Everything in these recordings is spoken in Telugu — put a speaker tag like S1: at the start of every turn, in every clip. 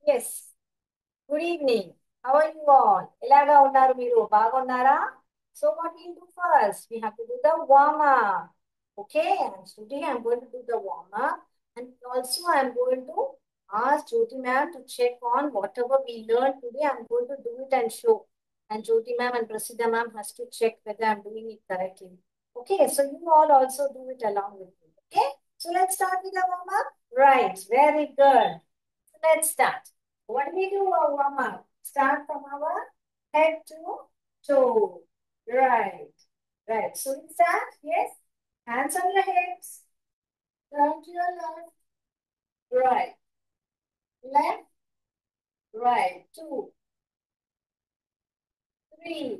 S1: Yes. Good evening. How are you all? ఎలాగా ఉన్నారు మీరు? బాగున్నారా? So what we'll do first, we have to do the warm up. Okay, and today I'm going to do the warm up, and also I'm going to ask Jyoti ma'am to check on whatever we learned today. I'm going to do it and show. And Jyoti ma'am and Prasida ma'am has to check whether I'm doing it correctly. Okay, so you all also do it along with me. Okay, so let's start with the warm up. Right, very good. So let's start. What we do a warm up? Start from our head to toe. Right. Right. So we start. Yes. Hands on your hips. Turn to your left. Right. Left. Right. 2, 3,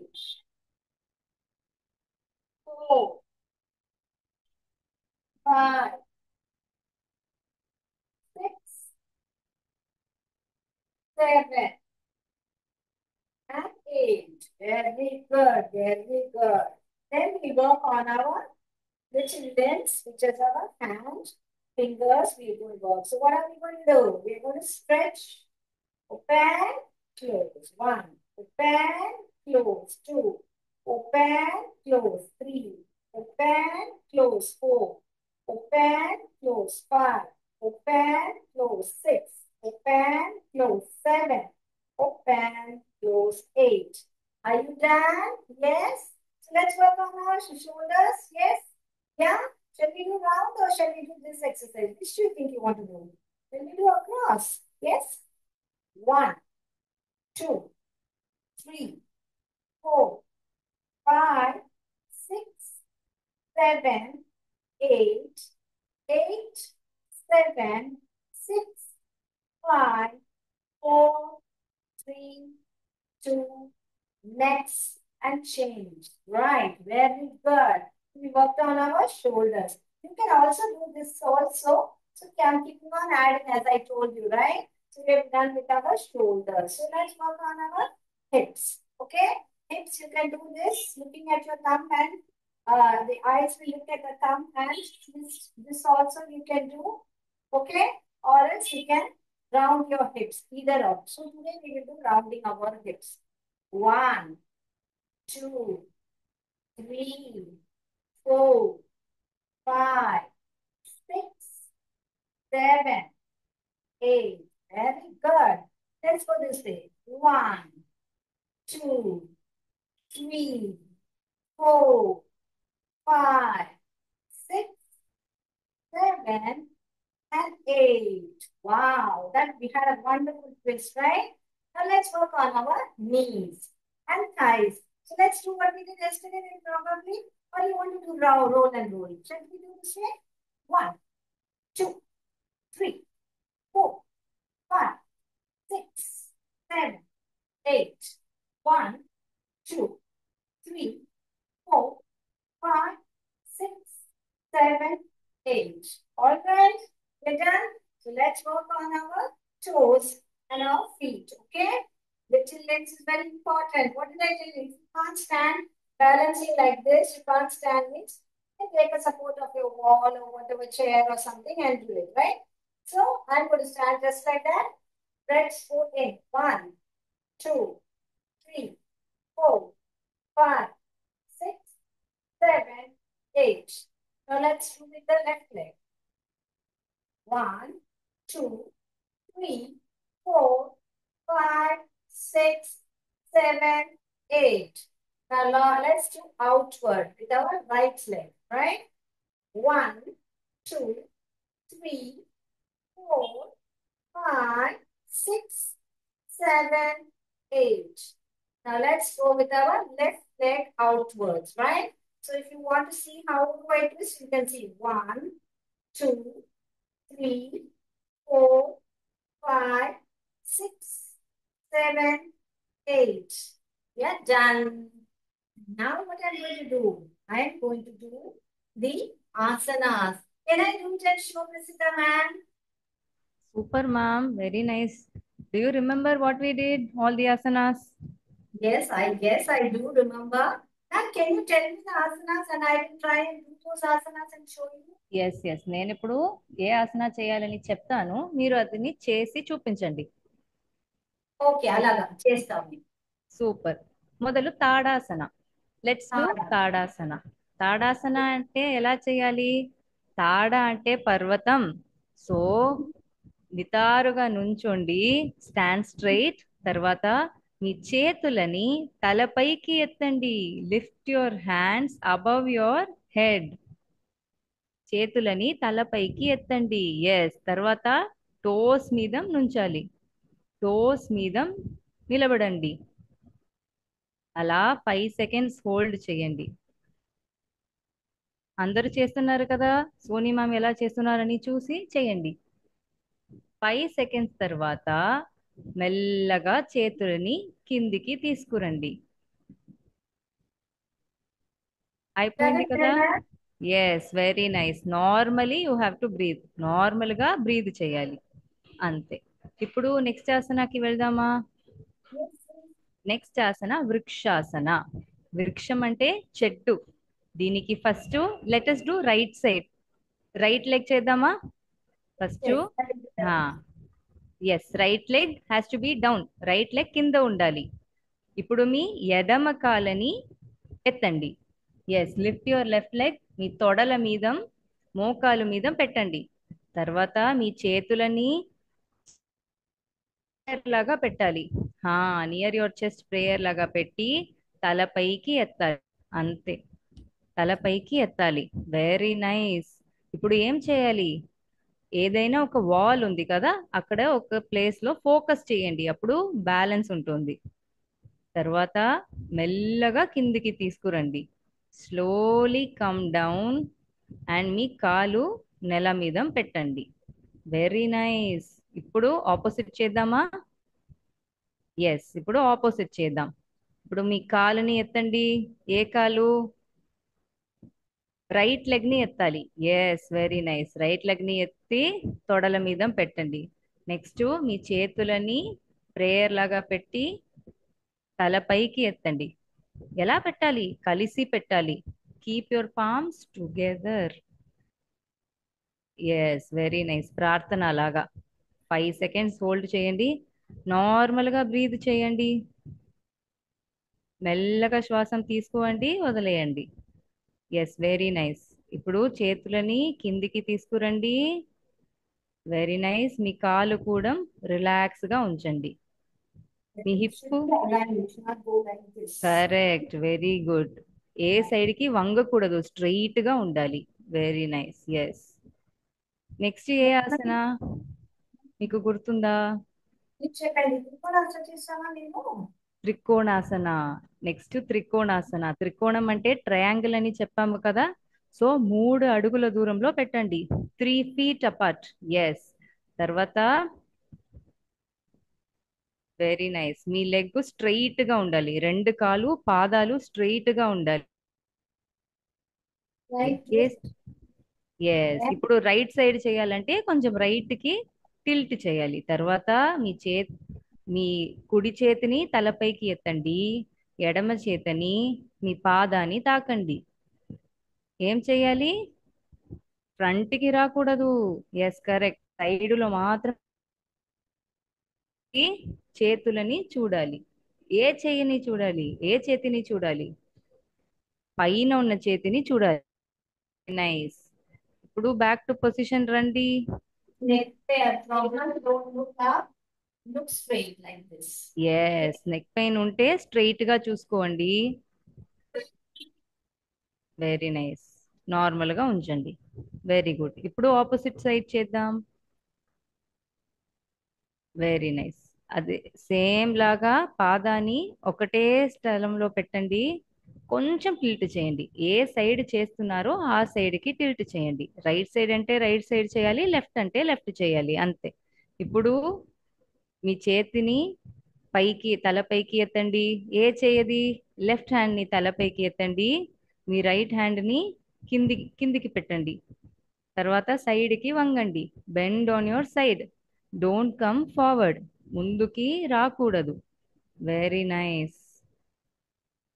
S1: 4, 5, 6, 7, and 8. Very good. Very good. Then we work on our little limbs, which is our hands, fingers. We will work. So what are we going to do? We're going to stretch. Open, close. 1. Open, close. 2. Open, close. 3. Open, close. 4. Open, close. 5. Open, close. 6. Open, close. 7. Open, close. 8. Are you done? Yes? So let's work on our shoulders. Yes? Yeah? Shall we do round or shall we do this exercise? Which do you think you want to do? Shall we do across? Yes? 1, 2, 3, 4, 5, 6, 7, 8, 8, 7, 6, 5, 4, 3, 2, next and change. Right, very good. We worked on our shoulders. You can also do this also. So I'm keeping on adding as I told you, right? So we have done with our shoulders. So let's work on our hips. Okay? Hips, you can do this looking at your thumb and the eyes will look at the thumb and this also you can do. Okay? Or else you can round your hips, either or. So today we will do rounding our hips. 1, 2, 3, 4, 5, 6, 7, 8. Very good. Let's go this way. 1, 2, 3, 4, 5, 6, 7, and 8. Wow, that we had a wonderful twist, right? Now let's work on our knees and thighs. So let's do what we did yesterday then probably. Or you want to do roll and roll. Shall we do this way? 1, 2, 3, 4, 5, 6, 7, 8. 1, 2, 3, 4, 5, 6, 7, 8. All right, we're done. So let's work on our toes and our feet. Okay? Little legs is very important. What did I tell you? If you can't stand balancing like this, you can't stand it. You take a support of your wall or whatever chair or something and do it, right? So I'm going to stand just like that. Let's go in. 1, 2, 3, 4, 5, 6, 7, 8. Now let's do with the left leg. 1, 2, 3, 4, 5, 6, 7, 8. Now let's do outward with our right leg, right? 1, 2, 3, 4, 5, 6, 7, 8. Now let's go with our left leg outwards, right? So if you want to see how do I twist, you can see 1, 2, 3, 4, 5, 6, 7, 8. Yeah, done. Now what I'm going to do? I am going to do the asanas. Can I do it and show Prasida ma'am?
S2: Super, ma'am. Very nice. Do you remember what we did? All the asanas?
S1: Yes, I guess I do remember. Ma'am, can you tell me the asanas and I will try and do those asanas and show you?
S2: Yes yes నేను ఇప్పుడు ఏ ఆసన చేయాలని చెప్తాను మీరు అదిని చేసి చూపించండి
S1: ఓకే, అలాగా చేస్తాము.
S2: సూపర్. మొదలు తాడాసన. Let's do
S1: Tada.
S2: తాడాసన. తాడాసన అంటే ఎలా చేయాలి? తాడ అంటే పర్వతం. సో నిటారుగా నుంచోండి, స్టాండ్ స్ట్రైట్. తర్వాత మీ చేతులని తలపైకి ఎత్తండి. Lift your hands above your head. చేతులని తలపైకి ఎత్తండి. ఎస్. తర్వాత టోస్ మీద నుంచాలి. టోస్ మీద నిలబడండి. అలా 5 సెకండ్స్ హోల్డ్ చేయండి. అందరూ చేస్తున్నారు కదా, సోనీ మ్యామ్ ఎలా చేస్తున్నారని చూసి చేయండి. 5 సెకండ్స్ తర్వాత మెల్లగా చేతులని కిందికి తీసుకురండి. అయిపోయింది కదా?
S1: కరెక్టేనా?
S2: Yes, very nice. Normally you have to breathe. Normal గా బ్రీత్ చేయాలి, అంతే. ఇప్పుడు నెక్స్ట్ ఆసనాకి వెళ్దామా? నెక్స్ట్ ఆసన వృక్షాసన. వృక్షం అంటే చెట్టు. దీనికి first let us do right side. Right leg చేద్దామా first?
S1: Yes, correct.
S2: Yes, right leg has to be down. Right leg కింద ఉండాలి. ఇప్పుడు మీ ఎడమ కాలని ఎత్తండి. Yes, lift your left leg. మీ తొడల మీద, మోకాలు మీద పెట్టండి. తర్వాత మీ చేతులని ప్రేయర్ లాగా పెట్టాలి. నియర్ యువర్ చెస్ట్ ప్రేయర్ లాగా పెట్టి తల పైకి ఎత్తాలి, అంతే. తల పైకి ఎత్తాలి. Very nice. ఇప్పుడు ఏం చేయాలి? ఏదైనా ఒక వాల్ ఉంది కదా, అక్కడ ఒక ప్లేస్ లో ఫోకస్ చేయండి, అప్పుడు బ్యాలెన్స్ ఉంటుంది. తర్వాత మెల్లగా కిందికి తీసుకురండి. స్లోలీ కమ్ డౌన్ అండ్ మీ కాలు నెల మీద పెట్టండి. Very nice. ఇప్పుడు ఆపోజిట్ చేద్దామా? ఎస్, ఇప్పుడు ఆపోజిట్ చేద్దాం. ఇప్పుడు మీ కాలుని ఎత్తండి. ఏ కాలు? రైట్ లెగ్ ని ఎత్తాలి. Yes, very nice. Right leg ని ఎత్తి తొడల మీద పెట్టండి. నెక్స్ట్ మీ చేతులని ప్రేయర్ లాగా పెట్టి తల పైకి ఎత్తండి. ఎలా పెట్టాలి? కలిసి పెట్టాలి. Keep your palms together. Yes, very nice. ప్రార్థన లాగా 5 సెకండ్స్ హోల్డ్ చేయండి. నార్మల్ గా బ్రీత్ చేయండి. మెల్లగా శ్వాసం తీసుకోండి, వదిలేయండి. Yes, very nice. ఇప్పుడు చేతులని కిందికి తీసుకురండి. Very nice. మీ కాలు కూడా రిలాక్స్ గా ఉంచండి. మీ
S1: It
S2: hip.
S1: should be aligned, it should not go like this.
S2: Correct, very good. A side కి వంగకూడదు, స్ట్రెయిట్ గా ఉండాలి. Very nice. ఎస్. నెక్స్ట్ ఏ ఆసన మీకు గుర్తుందా?
S1: మీరు చెప్పండి, ఇది కూడా అసలు చేస్తానా నేను?
S2: త్రికోణాసన. నెక్స్ట్ త్రికోణాసన. త్రికోణం అంటే ట్రయాంగిల్ అని చెప్పాము కదా, సో 3 అడుగుల దూరంలో పెట్టండి. 3 feet అపార్ట్. ఎస్. తర్వాత వెరీ నైస్. మీ లెగ్ స్ట్రెయిట్ గా ఉండాలి, రెండు కాలు పాదాలు స్ట్రెయిట్ గా ఉండాలి.
S1: Right
S2: yes.
S1: wrist, left,
S2: ఇప్పుడు రైట్ సైడ్ చేయాలంటే కొంచెం రైట్ కి టిల్ట్ చేయాలి. తర్వాత మీ కుడి చేతిని తలపైకి ఎత్తండి. ఎడమ చేతిని మీ పాదాన్ని తాకండి. ఏం చేయాలి? ఫ్రంట్ కి రాకూడదు. Yes, correct. సైడులో మాత్రం చేతులని చూడాలి. ఏ చెయ్యిని చూడాలి? ఏ చేతిని చూడాలి? పైన ఉన్న చేతిని చూడాలి. నైస్. ఇప్పుడు బ్యాక్ టు పొజిషన్ రండి.
S1: neck pair problem, don't look up, look straight like this.
S2: Yes, neck pain ఉంటే స్ట్రైట్ గా చూసుకోండి. Very nice. నార్మల్ గా ఉంచండి. Very good. ఇప్పుడు ఆపోజిట్ సైడ్ చేద్దాం. Very nice. అదే సేమ్ లాగా పాదాన్ని ఒకటే స్థలంలో పెట్టండి. కొంచెం టిల్ట్ చేయండి. ఏ సైడ్ చేస్తున్నారో ఆ సైడ్ కి టిల్ట్ చేయండి. రైట్ సైడ్ అంటే రైట్ సైడ్ చేయాలి, లెఫ్ట్ అంటే లెఫ్ట్ చేయాలి, అంతే. ఇప్పుడు మీ చేతిని పైకి తలపైకి ఎత్తండి. ఏ చేయది? లెఫ్ట్ హ్యాండ్ ని తలపైకి ఎత్తండి. మీ రైట్ హ్యాండ్ ని కిందికి పెట్టండి. తర్వాత సైడ్ కి వంగండి. Bend on your side. Don't come forward. ముందుకి రాకూడదు. Very nice.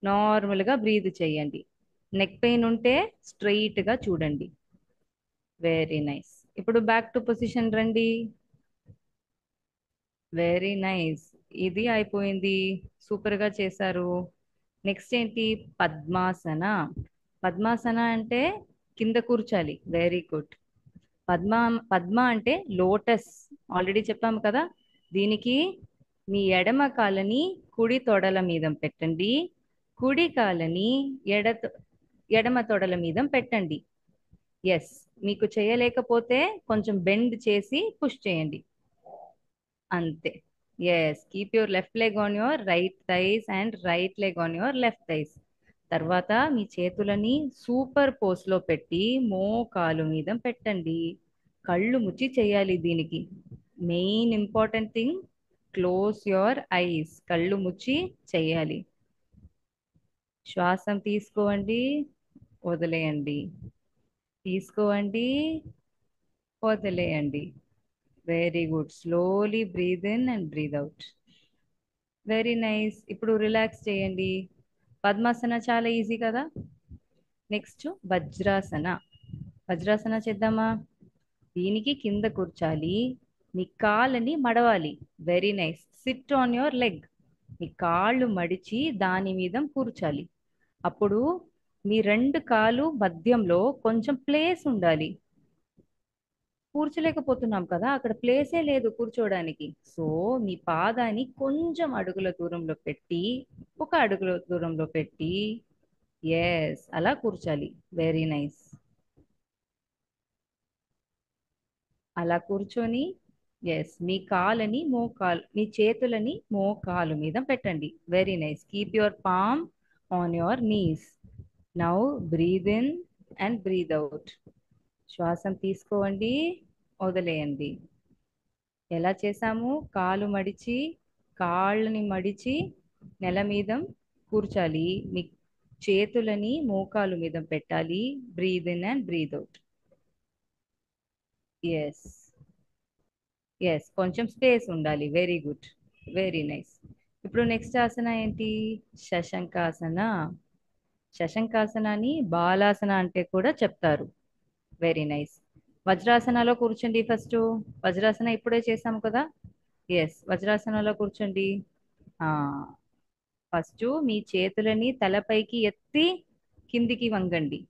S2: నార్మల్ గా బ్రీత్ చేయండి. నెక్ పెయిన్ ఉంటే స్ట్రెయిట్ గా చూడండి. Very nice. ఇప్పుడు బ్యాక్ టు పొజిషన్ రండి. Very nice. ఇది అయిపోయింది. సూపర్ గా చేశారు. నెక్స్ట్ ఏంటి? పద్మాసన. పద్మాసన అంటే కింద కూర్చోాలి. Very good. పద్మ పద్మ అంటే లోటస్. ఆల్రెడీ చెప్పాము కదా. దీనికి మీ ఎడమ కాలని కుడి తొడల మీద పెట్టండి. కుడి కాలని ఎడమ తొడల మీద పెట్టండి. ఎస్. మీకు చేయలేకపోతే కొంచెం బెండ్ చేసి పుష్ చేయండి. అంతే. Yes. Keep your left leg on your right thighs and right leg on your left thighs. తర్వాత మీ చేతులని సూపర్ పోస్ లో పెట్టి మోకాలు మీద పెట్టండి. కళ్ళు ముచ్చి చేయాలి దీనికి. Main important thing, close your eyes. కళ్ళు ముచ్చి చేయాలి. శ్వాసం తీసుకోండి, వదిలేయండి. తీసుకోండి, వదిలేయండి. Very good. Slowly breathe in and breathe out. Very nice. ఇప్పుడు రిలాక్స్ చేయండి. పద్మాసన చాలా ఈజీ కదా. నెక్స్ట్ వజ్రాసన. వజ్రాసన చేద్దామా? దీనికి కింద కూర్చాలి. మీ కాళ్ళని మడవాలి. Very nice. Sit on your leg. మీ కాళ్ళు మడిచి దాని మీద కూర్చాలి. అప్పుడు మీ రెండు కాలు మధ్యంలో కొంచెం ప్లేస్ ఉండాలి. కూర్చోలేకపోతున్నాం కదా, అక్కడ ప్లేసే లేదు కూర్చోడానికి. సో మీ పాదాన్ని కొంచెం అడుగుల దూరంలో పెట్టి, ఒక అడుగుల దూరంలో పెట్టి, ఎస్, అలా కూర్చోాలి. Very nice. అలా కూర్చొని, ఎస్, మీ చేతులని మోకాలు మీద పెట్టండి. Very nice. Keep your palm on your knees. Now breathe in and breathe out. శ్వాసం తీసుకోండి, వదిలేయండి. ఎలా చేసాము? కాళ్ళని మడిచి నెల మీద కూర్చాలి. మీ చేతులని మోకాలు మీద పెట్టాలి. Breathe in and breathe out. Yes. Yes, కొంచెం స్పేస్ ఉండాలి. Very good. Very nice. ఇప్పుడు నెక్స్ట్ ఆసన ఏంటి? శశంకాసన. శశంకాసనాన్ని బాలాసన అంటే కూడా చెప్తారు. Very nice. వజ్రాసనలో కూర్చోండి ఫస్ట్. వజ్రాసన ఇప్పుడే చేసాము కదా. ఎస్, వజ్రాసనలో కూర్చోండి. ఫస్ట్ మీ చేతులని తలపైకి ఎత్తి కిందికి వంగండి.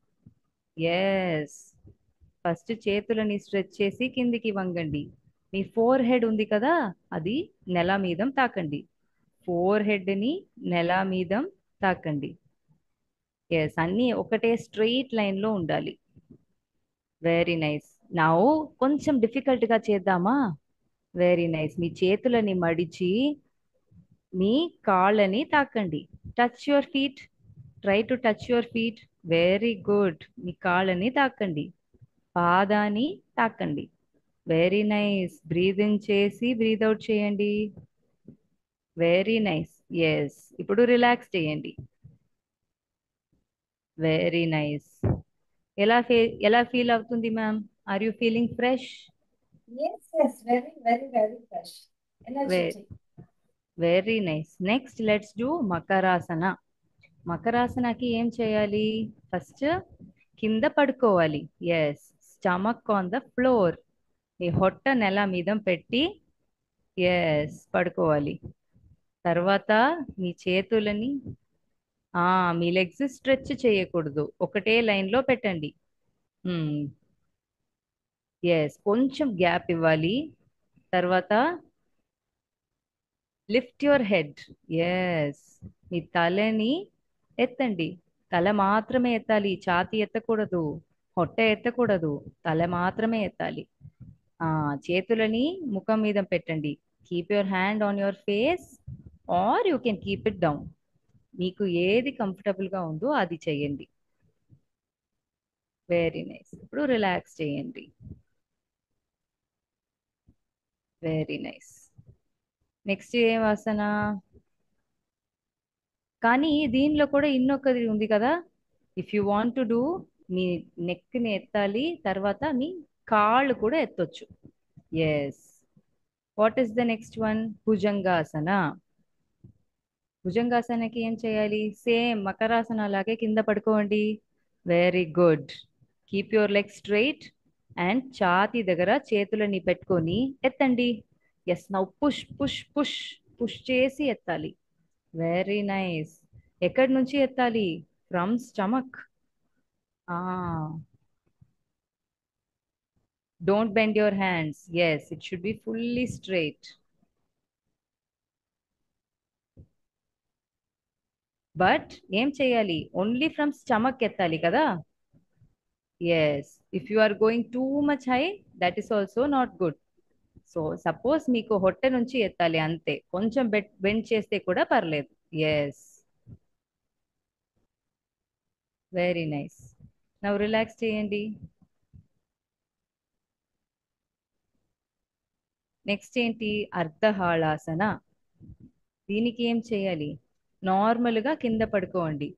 S2: ఎస్. ఫస్ట్ చేతులని స్ట్రెచ్ చేసి కిందికి వంగండి. మీ ఫోర్ హెడ్ ఉంది కదా, అది నెల మీద తాకండి. ఫోర్ హెడ్ని నెల మీద తాకండి. ఎస్, అన్నీ ఒకటే స్ట్రెయిట్ లైన్లో ఉండాలి. Very nice. నౌ కొంచెం డిఫికల్ట్ గా చేద్దామా? Very nice. మీ చేతులని మడిచి మీ కాళ్ళని తాకండి. Touch your feet. Try to touch your feet. Very good. మీ కాళ్ళని తాకండి. పాదాన్ని తాకండి. Very nice. బ్రీద్ ఇన్ చేసి బ్రీద్ అవుట్ చేయండి. Very nice. ఎస్. ఇప్పుడు రిలాక్స్ చేయండి. Very nice. ఎలా ఫీల్ అవుతుంది ma'am? Are you feeling fresh?
S1: Yes, yes, very, very, very fresh. Energetic.
S2: Very nice. Next let's do Makarasana. మకరాసనకి ఏం చేయాలి? ఫస్ట్ కింద పడుకోవాలి. Yes. Stomach on the floor. మీ హొట్ట నెల మీద పెట్టి, ఎస్, పడుకోవాలి. తర్వాత మీ చేతులని, మీ లెగ్స్ స్ట్రెచ్ చేయకూడదు, ఒకటే లైన్ లో పెట్టండి. ఎస్, కొంచెం గ్యాప్ ఇవ్వాలి. తర్వాత లిఫ్ట్ యువర్ హెడ్. ఎస్. మీ తలని ఎత్తండి. తల మాత్రమే ఎత్తాలి, ఛాతీ ఎత్తకూడదు, పొట్ట ఎత్తకూడదు, తల మాత్రమే ఎత్తాలి. చేతులని ముఖం మీద పెట్టండి. Keep your hand on your face or you can keep it down. మీకు ఏది కంఫర్టబుల్ గా ఉందో అది చేయండి. Very nice. ఇప్పుడు రిలాక్స్ చేయండి. Very nice. నెక్స్ట్ ఏం ఆసన? కానీ దీనిలో కూడా ఇంకొకటి ఉంది కదా. If you want to do, మీ నెక్ని ఎత్తాలి, తర్వాత మీ కాళ్ళు కూడా ఎత్తొచ్చు. Yes. What is the next one? Bhujangasana. భుజంగాసనకి ఏం చేయాలి? సేమ్ మకరాసన లాగే కింద పడుకోండి. Very good. Keep your leg straight and ఛాతీ దగ్గర చేతులని పెట్టుకొని ఎత్తండి. Yes. Now push push push push చేసి ఎత్తాలి. Very nice. ఎక్కడి నుంచి ఎత్తాలి? From stomach. Ah don't bend your hands. Yes, it should be fully straight. But ఏం చేయాలి? ఓన్లీ ఫ్రమ్ స్టమక్ ఎత్తాలి కదా. Yes, if you are going too much high, that is also not good. So suppose మీకు హొట్టె నుంచి ఎత్తాలి అంతే, కొంచెం బెండ్ చేస్తే కూడా పర్లేదు. Yes, very nice. నవ్వు రిలాక్స్ చేయండి. నెక్స్ట్ ఏంటి? అర్ధహాళాసన. దీనికి ఏం చేయాలి? నార్మల్గా కింద పడుకోండి.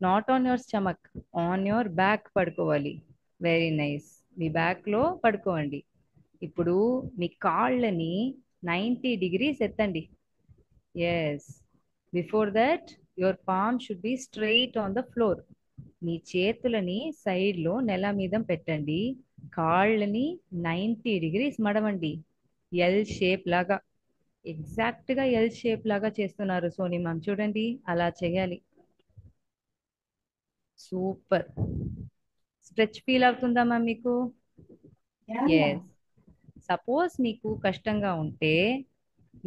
S2: Not on your stomach, on your back పడుకోవాలి. Very nice. మీ బ్యాక్లో పడుకోండి. ఇప్పుడు మీ కాళ్ళని 90 degrees ఎత్తండి. Yes, before that your palm should be straight on the floor. మీ చేతులని సైడ్లో నెల మీద పెట్టండి. కాళ్ళని 90 degrees మడవండి. ఎల్ షేప్ లాగా. ఎగ్జాక్ట్ గా ఎల్ షేప్ లాగా చేస్తున్నారు సోని మ్యామ్, చూడండి అలా చేయాలి. సూపర్. స్ట్రెచ్ ఫీల్ అవుతుందా మ్యామ్ మీకు?
S1: Yeah, yeah.
S2: ఎస్. సపోజ్ మీకు కష్టంగా ఉంటే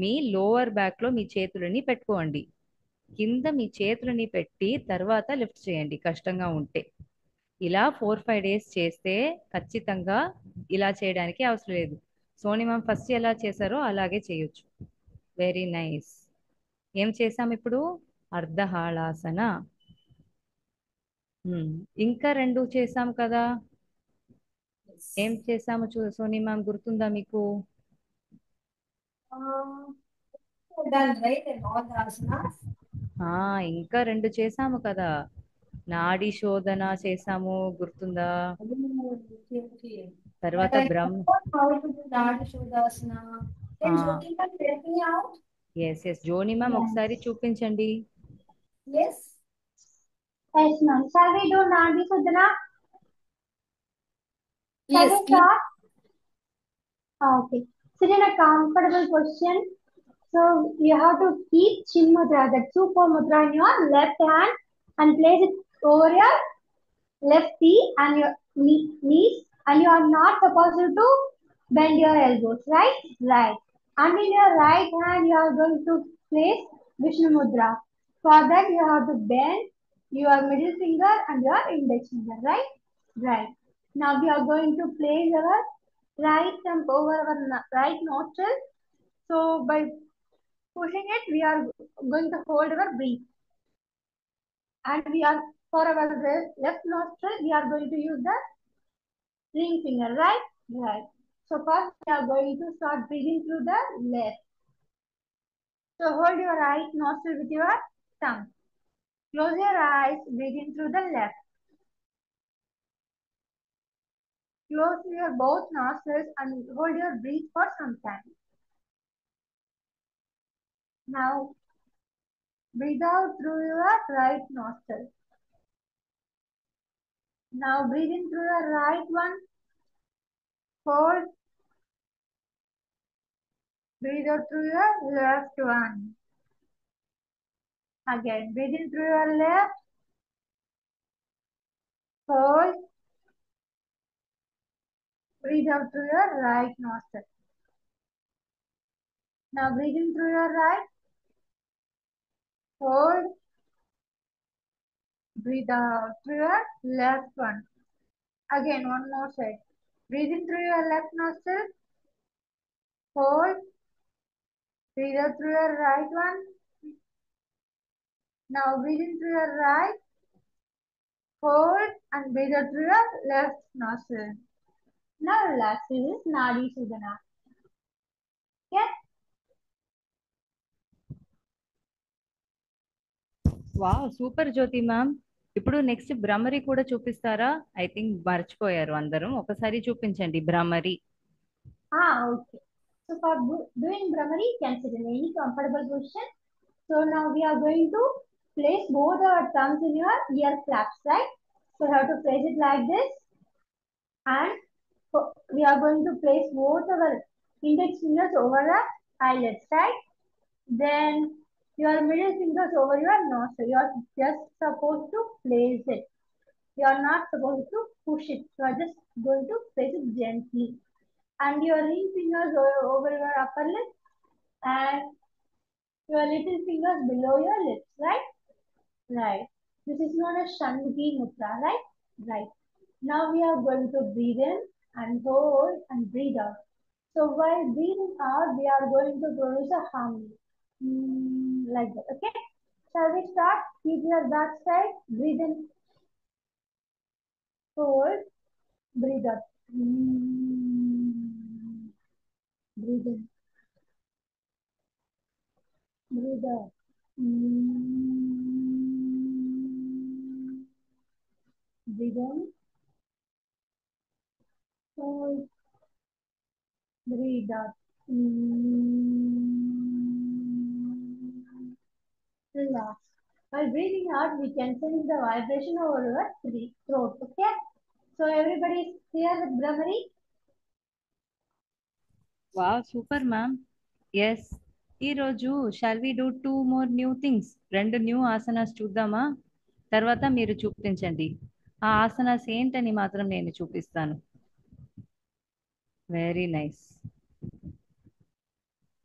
S2: మీ లోవర్ బ్యాక్ లో మీ చేతులని పెట్టుకోండి. కింద మీ చేతులని పెట్టి తర్వాత లిఫ్ట్ చేయండి కష్టంగా ఉంటే. ఇలా 4-5 days చేస్తే ఖచ్చితంగా ఇలా చేయడానికి అవసరం లేదు. సోని మ్యామ్ ఫస్ట్ ఎలా చేశారో అలాగే చేయొచ్చు. Very nice. ఏం చేసాం ఇప్పుడు? అర్ధహాళాసన. హ్మ్. ఇంకా రెండు చేసాం కదా.
S1: Yes.
S2: ఏం చేసాము సోని మ్యామ్, గుర్తుందా మీకు?
S1: Uh, done right in all the asanas.
S2: ఆ ఇంకా రెండు చేసాము కదా. నాడి శోధన చేసాము, గుర్తుందా?
S1: Oh, okay, okay. But
S2: తర్వాత
S1: I forgot how to do Nadi Shodhasana. Can Jyoti can help me out?
S2: Yes yes, Joni ma'am ఒకసారి
S3: Yes.
S2: చూపించండి.
S1: Yes.
S3: Yes, ma'am. Shall we do Nadi Sudhana? Shall
S1: Yes,
S3: we
S1: please.
S3: start? Okay. Sit in a comfortable position. So you have to keep Chin Mudra, the Super Mudra in your left hand and place it over your left knee and your knees, and you are not supposed to bend your elbows, right? Right. And in your right hand, you are going to place Vishnu Mudra. For that, you have to bend your middle finger and your index finger, right? Right. Now we are going to place our right thumb over our right nostril. So by pushing it, we are going to hold our breath. And we are, for our left nostril, we are going to use the ring finger, right? Right. So first we are going to start breathing through the left. So hold your right nostril with your tongue. Close your eyes, breathe in through the left. Close your both nostrils and hold your breath for some time. Now breathe out through your right nostril. Now breathe in through the right one. Hold. Breathe out through your left one. Again, breathe in through your left. Hold. Breathe out through your right nostril. Now breathe in through your right. Hold. Breathe out through your left one. Again, one more side. Breathe in through your left nostril. Hold. Breathe out through your right one. Now breathe in through your right. Hold and breathe out through your left nostril. Now relax. This is Nadi Sudhana. Okay?
S2: Wow, super Jyothi ma'am. ఇప్పుడు నెక్స్ట్ భ్రమరి కూడా చూపిస్తారా? ఐ థింక్ మర్చిపోయారు అందరం, ఒకసారి చూపించండి Bhramari.
S3: Okay. So for doing Brahmari, you can sit in any comfortable position. So now we are going to place both our thumbs in your ear flaps, right? So we have to place it like this, and we are going to place both our index fingers over the eyelids, right? Then your middle fingers over your nostril. You are just supposed to place it. You are not supposed to push it. You are just going to place it gently. And your ring fingers over your upper lip and your little fingers below your lips, right? Right. This is known as Shanmukhi Mudra, right? Right. Now we are going to breathe in and hold and breathe out. So while breathing out, we are going to produce a harmony. Like that, okay? Shall we start? Keep your back straight. Breathe in, hold, breathe out. Breathe in, breathe out. Breathe in, hold, breathe out. Relax. While breathing out, we can sense the vibration over your throat. Okay? So everybody is clear with Brahmari?
S2: Wow super ma'am. Yes, ఈరోజు shall we do 2 more new things, 2 new asanas చూద్దామా? తర్వాత మీరు చూపించండి. ఆ ఆసనాస్ ఏంటని మాత్రం నేను చూపిస్తాను. Very nice.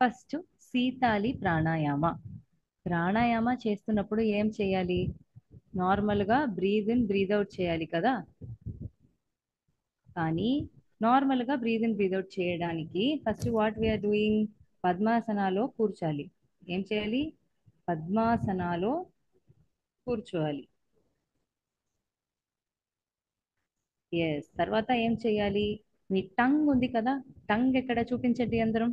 S2: ఫస్ట్ సీతాలి ప్రాణాయామ. ప్రాణాయామ చేస్తున్నప్పుడు ఏం చేయాలి? నార్మల్గా బ్రీద్ ఇన్ బ్రీద్ అవుట్ చేయాలి కదా. కానీ నార్మల్గా బ్రీద్ ఇన్ బ్రీద్ అవుట్ చేయడానికి ఫస్ట్ వాట్ వీఆర్ డూయింగ్, పద్మాసనాలో కూర్చోాలి. ఏం చేయాలి? పద్మాసనాలో కూర్చోవాలి. ఎస్. తర్వాత ఏం చేయాలి? మీ టంగ్ ఉంది కదా, టంగ్ ఎక్కడ చూపించండి అందరం.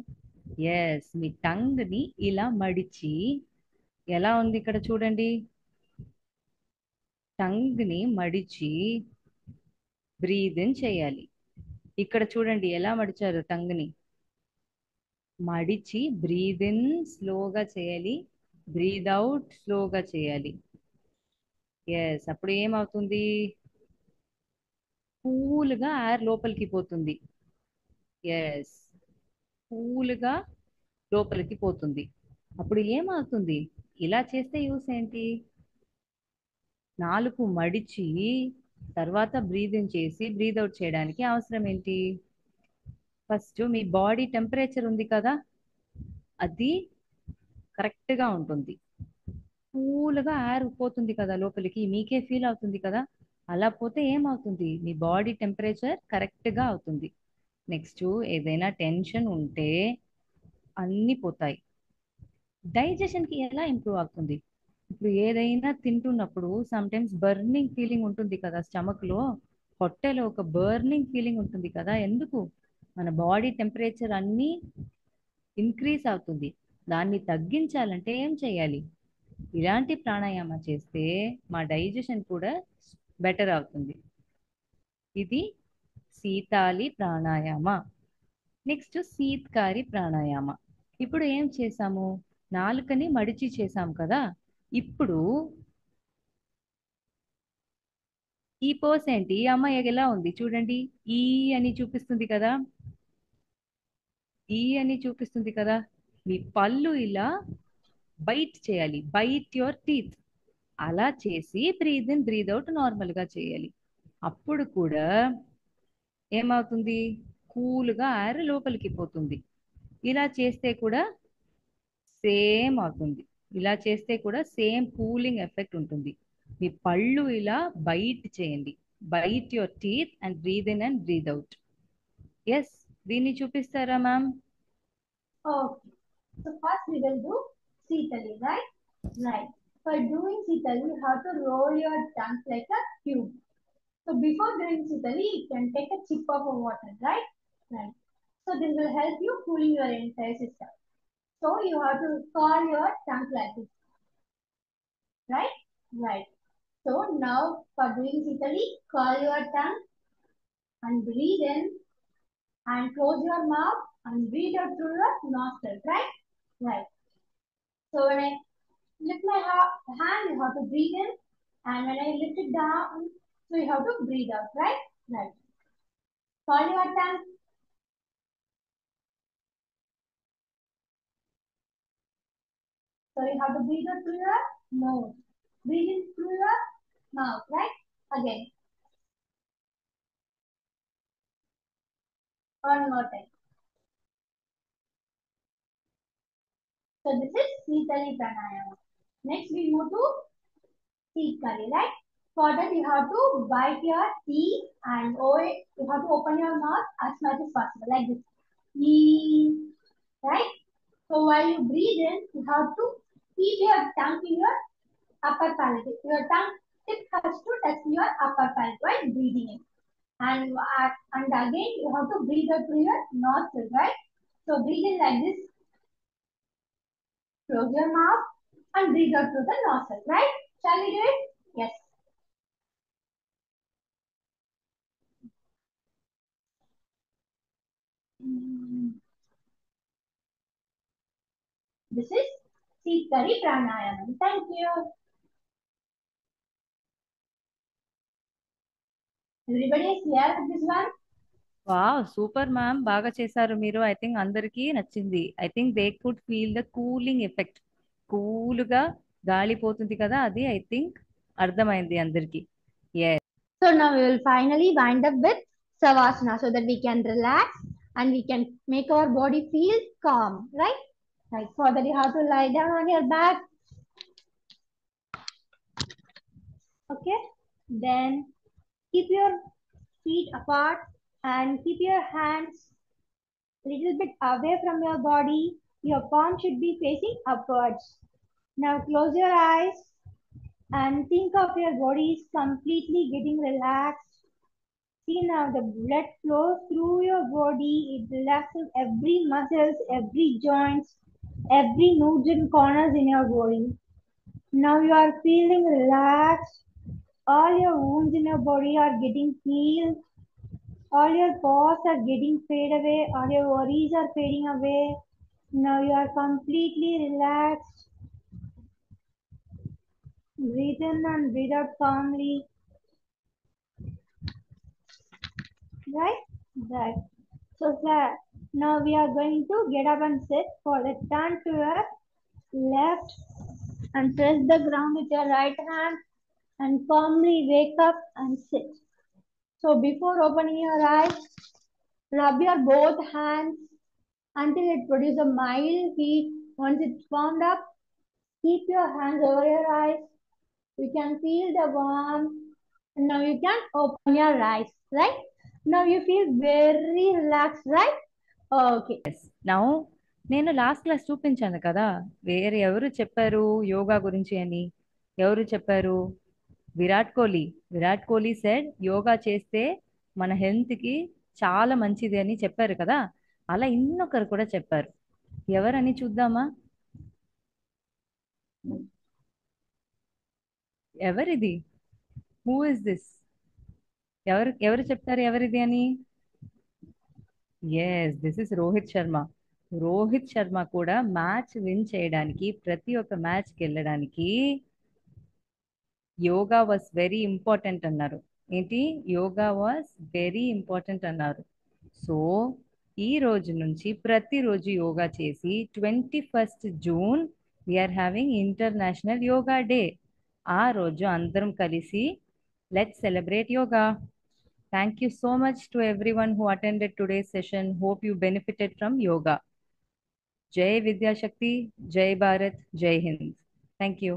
S2: ఎస్, మీ టంగ్ని ఇలా మడిచి, ఎలా ఉంది ఇక్కడ చూడండి, టంగ్ని మడిచి బ్రీద్ ఇన్ చేయాలి. ఇక్కడ చూడండి ఎలా మడిచారు టంగ్ని. మడిచి బ్రీద్ ఇన్ స్లోగా చేయాలి, బ్రీద్ అవుట్ స్లోగా చేయాలి. ఎస్, అప్పుడు ఏమవుతుంది? కూల్గా ఎయిర్ లోపలికి పోతుంది. ఎస్, కూల్గా లోపలికి పోతుంది. అప్పుడు ఏమవుతుంది? ఇలా చేస్తే యూస్ ఏంటి? నాలుగు మడిచి తర్వాత బ్రీద్ ఇన్ చేసి బ్రీద్ అవుట్ చేయడానికి అవసరం ఏంటి? ఫస్ట్ మీ బాడీ టెంపరేచర్ ఉంది కదా, అది కరెక్ట్గా ఉంటుంది. కూల్గా ఎయిర్ పోతుంది కదా లోపలికి, మీకే ఫీల్ అవుతుంది కదా. అలా పోతే ఏమవుతుంది? మీ బాడీ టెంపరేచర్ కరెక్ట్గా అవుతుంది. నెక్స్ట్, ఏదైనా టెన్షన్ ఉంటే అన్నీ పోతాయి. డైజెషన్కి ఎలా ఇంప్రూవ్ అవుతుంది? ఇప్పుడు ఏదైనా తింటున్నప్పుడు సమ్ టైమ్స్ బర్నింగ్ ఫీలింగ్ ఉంటుంది కదా స్టమక్లో, పొట్టలో ఒక బర్నింగ్ ఫీలింగ్ ఉంటుంది కదా. ఎందుకు? మన బాడీ టెంపరేచర్ అన్నీ ఇంక్రీజ్ అవుతుంది. దాన్ని తగ్గించాలంటే ఏం చేయాలి? ఇలాంటి ప్రాణాయామ చేస్తే మా డైజెషన్ కూడా బెటర్ అవుతుంది. ఇది శీతాలి ప్రాణాయామ. నెక్స్ట్ శీత్కారి ప్రాణాయామ. ఇప్పుడు ఏం చేసాము? నాలుకని మడిచి చేసాం కదా. ఇప్పుడు ఈ పోస్ ఏంటి? ఈ అమ్మాయి ఎలా ఉంది చూడండి, ఈ అని చూపిస్తుంది కదా, ఈ అని చూపిస్తుంది కదా. మీ పళ్ళు ఇలా బైట్ చేయాలి, బైట్ యువర్ టీత్. అలా చేసి బ్రీద్ ఇన్ బ్రీద్ అవుట్ నార్మల్గా చేయాలి. అప్పుడు కూడా ఏమవుతుంది? కూల్గా ఎయిర్ లోపలికి పోతుంది. ఇలా చేస్తే కూడా సేమ్ అవుతుంది. ఇలా చేస్తే కూడా సేమ్ కూలింగ్ ఎఫెక్ట్ ఉంటుంది. మీ పళ్ళు ఇలా బైట్ చేయండి, bite your teeth and breathe in and breathe out. Yes, దీన్ని చూపిస్తారా ma'am?
S3: Okay. So first we will do Sitali, right? Right. For doing Sitali, you have to roll your tongue like a cube. So before doing Sitali, you can take a sip of water, right? Right. So this will help you cooling your entire system. So you have to curl your tongue like this, right? Right. So now for doing Sitali, curl your tongue and breathe in and close your mouth and breathe out through your nostrils, right? Right. So when I lift my hand, you have to breathe in, and when I lift it down, so you have to breathe out, right? Right. Curl your tongue So you have to breathe out through your nose. Breathe in through your mouth, right? Again. One more time. So this is Sitali Pranayama. Next we move to Sikari, right? For that you have to bite your teeth and you have to open your mouth as much as possible, like this. Right? So while you breathe in, you have to keep your tongue in your upper palate. Your tongue tip has to touch your upper palate while breathing in. And again, you have to breathe out through your nostril, right? So breathe in like this. Close your mouth and breathe out through the nostril, right? Shall we do it? Yes. This is Sikari Pranayama. Thank you. Everybody is clear with this one?
S2: Wow super ma'am, బాగా చేశారు మీరు. ఐ థింక్ అందరికీ నచ్చింది. I think they could feel the cooling effect. కూల్గా గాలి పోతుంది కదా, అది ఐ థింక్ అర్థమైంది అందరికీ. Yes.
S3: So now we will finally wind up with Savasana so that we can relax and we can make our body feel calm, right? Right. For that you have to lie down on your back. Okay. Then keep your feet apart and keep your hands a little bit away from your body. Your palm should be facing upwards. Now close your eyes and think of your body is completely getting relaxed. See now the blood flows through your body. It relaxes every muscles, every joints, every nooks and corners in your body. Now you are feeling relaxed. All your wounds in your body are getting healed. All your pores are getting fade away. All your worries are fading away. Now you are completely relaxed. Breathe in and breathe out calmly. Right? Right. So sir, now we are going to get up and sit. For the turn to your left and press the ground with your right hand and calmly wake up and sit. So before opening your eyes, rub your both hands until it produces a mild heat. Once it's warmed up, keep your hands over your eyes. You can feel the warmth. And now you can open your eyes, right? Now you feel very relaxed, right? Okay.
S2: Now నేను లాస్ట్ క్లాస్ చూపించాను కదా, వేరే ఎవరు చెప్పారు యోగా గురించి అని? ఎవరు చెప్పారు? విరాట్ కోహ్లీ. విరాట్ కోహ్లీ సెడ్ యోగా చేస్తే మన హెల్త్కి చాలా మంచిది అని చెప్పారు కదా. అలా ఇంకొకరు కూడా చెప్పారు. ఎవరని చూద్దామా? ఎవరిది? Who is this? ఎవరు ఎవరు చెప్తారు ఎవరిది అని? Yes, this is Rohit Sharma. Rohit Sharma కూడా మ్యాచ్ విన్ చేయడానికి, ప్రతి ఒక్క మ్యాచ్కి వెళ్ళడానికి యోగా వాజ్ వెరీ ఇంపార్టెంట్ అన్నారు. ఏంటి? యోగా వాజ్ వెరీ ఇంపార్టెంట్ అన్నారు. సో ఈ రోజు నుంచి ప్రతిరోజు యోగా చేసి 21st June we are having international yoga day. ఆ రోజు అందరం కలిసి let's celebrate yoga. Thank you so much to everyone who attended today's session. Hope you benefited from yoga. Jai Vidya Shakti, Jai Bharat, Jai Hind. Thank you.